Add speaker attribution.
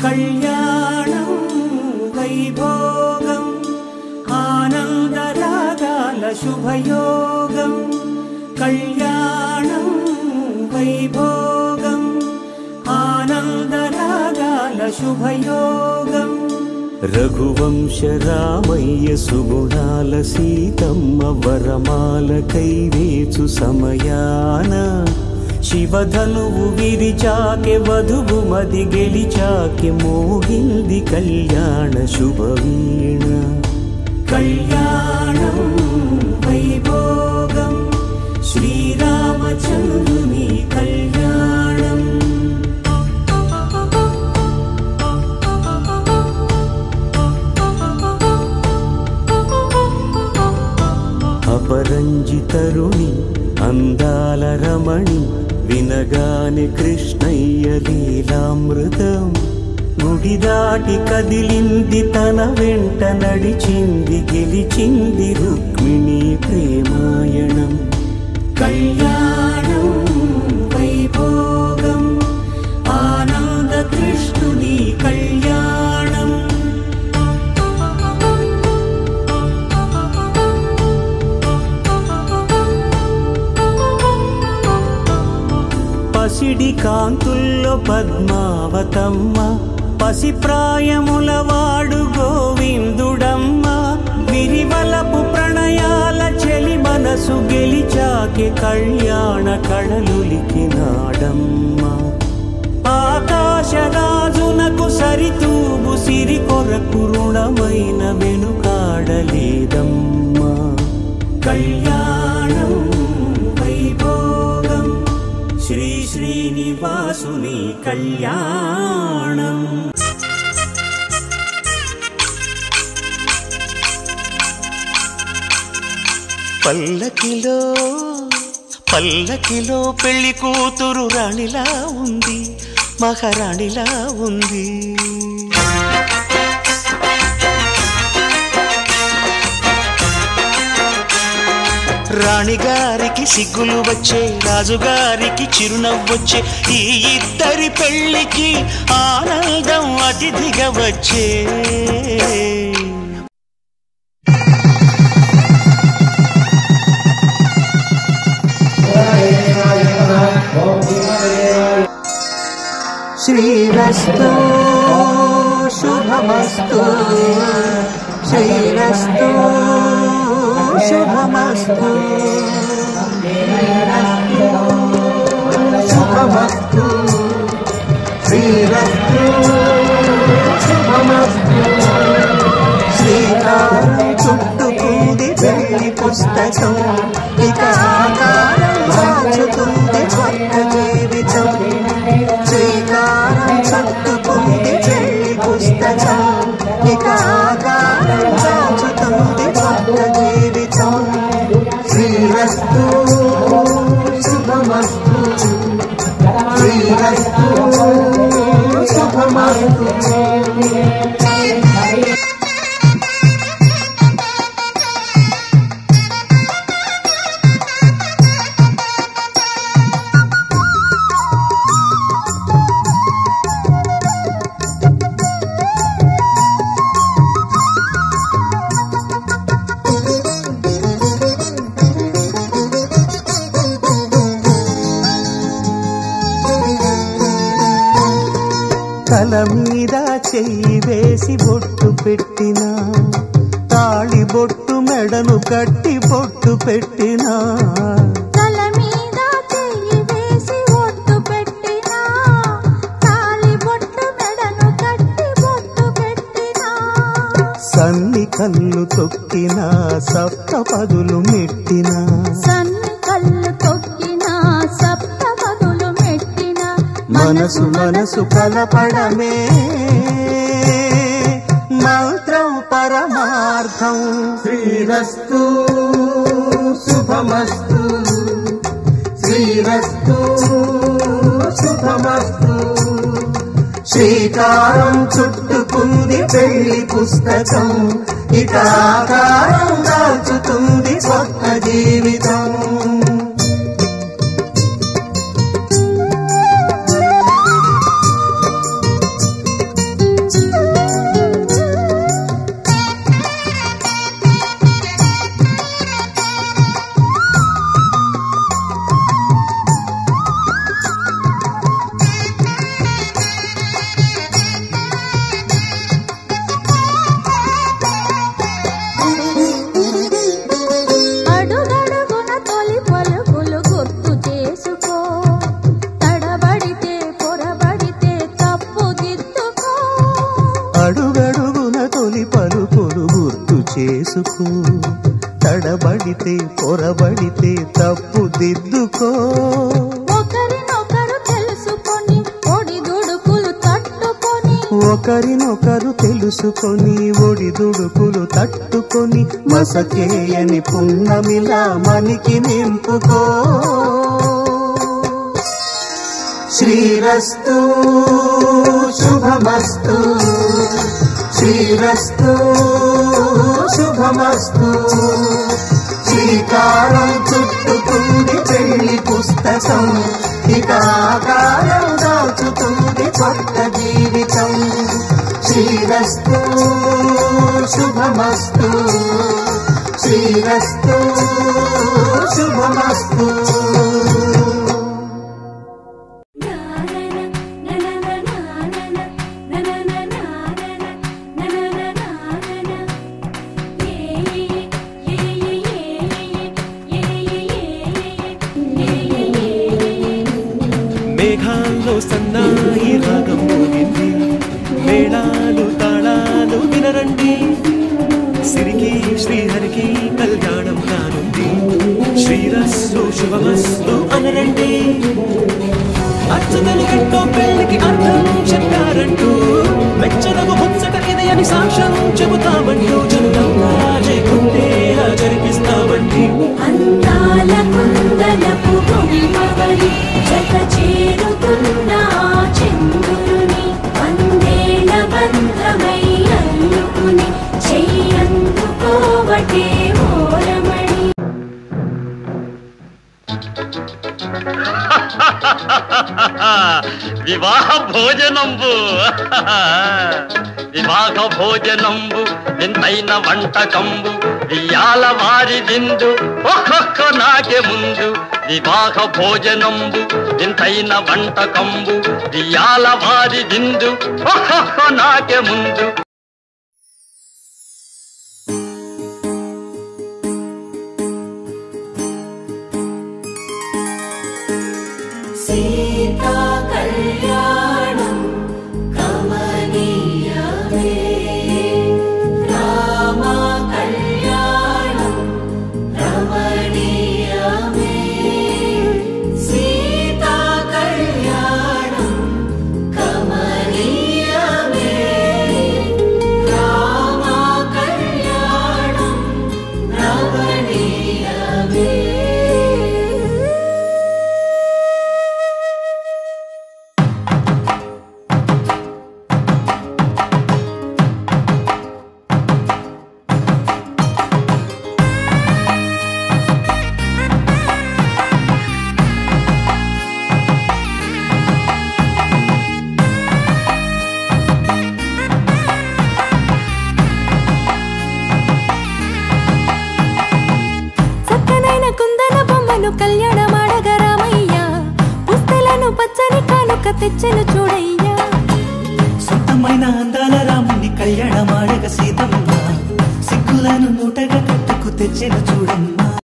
Speaker 1: కళ్యాణం వైభోగం ఆనందరాగాల శుభయోగం కళ్యాణం వైభోగం ఆనందరాగాల శుభయోగం రఘువంశ రామయ్య సుగుణాల సీతమ్మ వరమాల కైవేచు సమయాన శివధనువు విరిచాకె వధువు మది గెలిచాకె మోగింది కళ్యాణ శుభవీణ కళ్యాణం వైభోగం శ్రీరామచంద్రుని కళ్యాణం అపరంజి తరుణి అందాల రమణి వినగాని కృష్ణయ్య లీలామృతం గుడి దాటి కదిలింది తన వెంట నడిచింది గెలిచింది రుక్మిణి ప్రేమాయణం కళ్యాణం వైభోగం ఆనంద కృష్ణుని కళ్యాణం పసిడి కాంతుల్లో పద్మావతమ్మ పసిప్రాయముల వాడు గోవిందుడమ్మ విరివలపు ప్రణయాల చెలి మనసు గెలిచాకె కళ్యాణ కళలులికినాడమ్మ ఆకాశరాజునకు సరితూగు సిరి కొరకు రుణమైన వెనుకాడలేదమ్మ కళ్యాణం వైభోగం శ్రీ శ్రీనివాసుని కళ్యాణం
Speaker 2: పల్లకిలో పల్లకిలో పెళ్లి కూతురు రాణిలా ఉంది మహారాణిలా ఉంది రాణిగారికి సిగ్గులు వచ్చే రాజుగారికి చిరునవ్వొచ్చే ఈ ఇద్దరి పెళ్లికి ఆనందం అతిథిగా వచ్చే
Speaker 1: శ్రీరస్తు శుభమస్తు శ్రీరస్తు శుభమస్తు శుభమస్తు శ్రీరస్తు శుభమస్తు శ్రీకారం చుట్టుకుంది పెళ్లి పుస్తకం ఇక ఆకారం మార్చుతుంది కొత్త జీవితం శ్రీకారం చుట్టుకుంది పెళ్లి పుస్తకం ఇక ఆకారం మార్చుతుంది కొత్త జీవితం శ్రీరస్తు శుభమస్తు శ్రీరస్తు శుభమస్తు తల మీద చెయ్యి వేసి బొట్టు పెట్టినా తాళి బొట్టు మెడను కట్టి బొట్టు పెట్టినా
Speaker 3: తల మీద చెయ్యి వేసి బొట్టు పెట్టినా తాళి బొట్టు మెడను కట్టి బొట్టు పెట్టినా
Speaker 1: సన్ని కళ్ళు తొక్కినా సప్త పదులు మెట్టినా
Speaker 3: సన్ని కళ్ళు తొక్కినా సప్త పదులు మెట్టినా
Speaker 1: మనసు మనసు కలపడమే మంత్రం పరమార్థం శ్రీరస్తు శుభమస్తు శ్రీరస్తు శుభమస్తు శ్రీకారం చుట్టుకుంది పెళ్లి పుస్తకం ఇక ఆకారం దాల్చుతుంది కొత్త జీవితం తెలుసుకో, తడబడితే పొరబడితే తప్పు దిద్దుకో.
Speaker 3: ఒకరినొకరు తెలుసుకొని ఒడిదుడుకులు తట్టుకొని,
Speaker 1: ఒకరినొకరు తెలుసుకొని ఒడిదుడుకులు తట్టుకొని మసకేయని పున్నమిలా మనికి నింపుకో. శ్రీరస్తు శుభమస్తు, శ్రీరస్తు శుభమస్తు. శ్రీకారం చుట్టుకుంది పెళ్లి పుస్తకం, ఇక ఆకారం దాచుతుంది కొత్త జీవితం. శ్రీరస్తు శుభమస్తు, శ్రీరస్తు శుభమస్తు.
Speaker 4: మేఘాల్లో సన్నాయి రాగం మోగింది, మేళాలు తాళాలు వినరండి. సిరికి శ్రీహరికి కళ్యాణం కానుంది, శ్రీరస్తు శుభమస్తు అనరండి. అచ్చతలు ఎంతో పెళ్లికి అర్థం చెప్పారంటూ, మెచ్చదగు ముచ్చట ఇది అని సాక్ష్యం చెబుతామంటూ, జనులంతా జయకుండేలా జరిపిస్తామండి.
Speaker 5: అందాల కుందలపు గొప్పవని జత చేరుతున్న చంద్రుని, వందేళ్ల బంధమై అల్లుకుని చెయ్యందుకోవటే ఓరమణి.
Speaker 6: వివాహ భోజనంబు వివాహ భోజనంబు వింతైన వంటకంబు, వియాల వారి విందు ఒక్కొక్క నాకే ముందు. వివాహ భోజనంబు వింతైన వంటకంబు, వియాల వారి విందు ఒక్కొక్క నాకే ముందు.
Speaker 5: సీతా కళ్యాణం కమనీయమే, రామ కళ్యాణం రమణీయమే. సీతా కళ్యాణం కమనీయమే, రామ కళ్యాణం రమణీయమే. చక్కనైన కుందన బొమ్మను కళ్యాణమాడగా రామయ్య, పుస్తలను పచ్చని కానుక తెచ్చెను చూడయ్యా.
Speaker 4: సొంతమైన అందాల రాముని కళ్యాణమాడగ సీతమ్మ, సిగ్గులను మూటగా కట్టుకు తెచ్చిన చూడమ్మ.